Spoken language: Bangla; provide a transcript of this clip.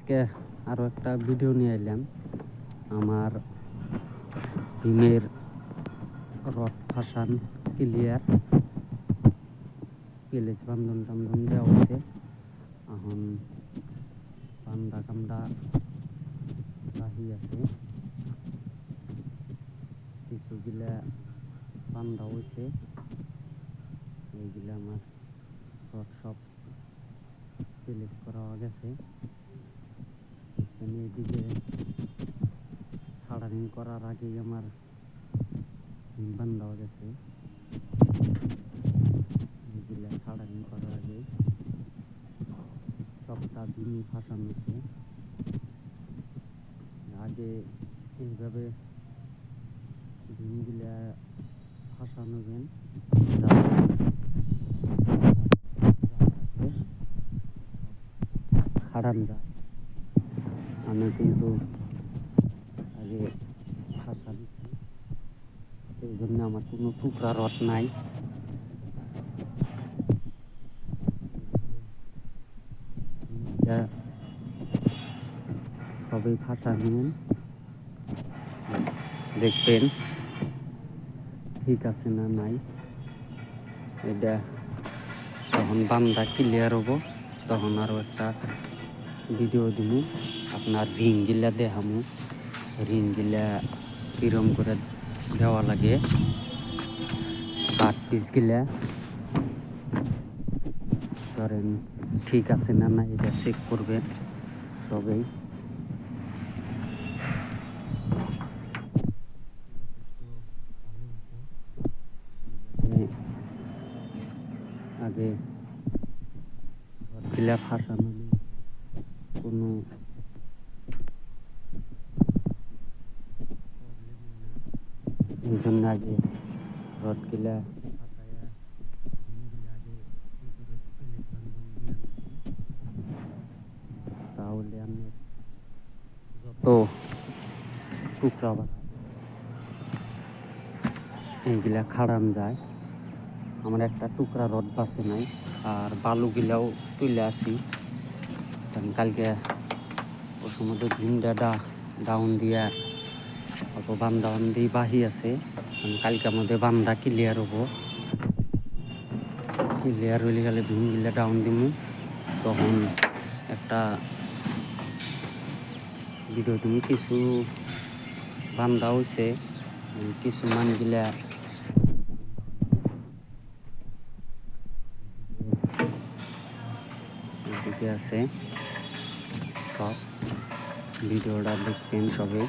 আজকে আরও একটা ভিডিও নিয়ে এলাম। আমার ভীমের রড ফাঁসান ক্লিয়ার, পেলেজ বান্ধন টান্ধন দেওয়া হয়েছে। এখন বান্দা কামড়া বাহি আছে, কিছুগুলা বান্ধা হয়েছে। এইগুলা আমার রড সব পেলেজ করা গেছে। এখানে এদিকে ছাড়ানি করার আগেই আমার ভীম বান্ধা গেছে। এইগুলা ছাড়ানি করার আগে সবটা ভীমই ফাঁসানো হয়েছে। আগে এইভাবে ভীমগুলা ফাঁসানো যান, খাড়ান যায়। আমি কিন্তু আগে ফাঁসা দিচ্ছি, এই জন্য আমার কোনো টুকরা রড নাই। সবই ফাঁসা নিন, দেখবেন ঠিক আছে না নাই। এটা তখন বান্দা ক্লিয়ার হবো, তখন আরও একটা ভিডিও দিব। আপনার রিং গিলা দেখামু, রিং গিলা কিরম করে দেওয়া লাগে, কাঠ পিস গিলা ধরেন ঠিক আছে না না এটা চেক করবেন সবাই। আগে রডগুলা ফাঁসানো কোনো এই জন্য আগে রডগুলা ফাঁসাইয়া আগে তাহলে আমি যত টুকরা এইগুলা খাড়ান যায়। আমার একটা টুকরা রড বাঁচে নাই, আর বালুগুলাও তুলে আসি। কালকে ওর সময় ভীমটা ডাউন দিয়া অল্প বান্ধা বান্ধি বাহি আছে। কালকে আমাদের বান্ধা ক্লিয়ার হবো, ক্লিয়ার হইলে গেলে ভীমগুলা ডাউন দিব। তখন একটা ভিডিও তুমি কিছু বান্ধা হয়েছে, কিছু মানগুলা এদিকে আছে। সব ভিডিওটা দেখছেন সবাই।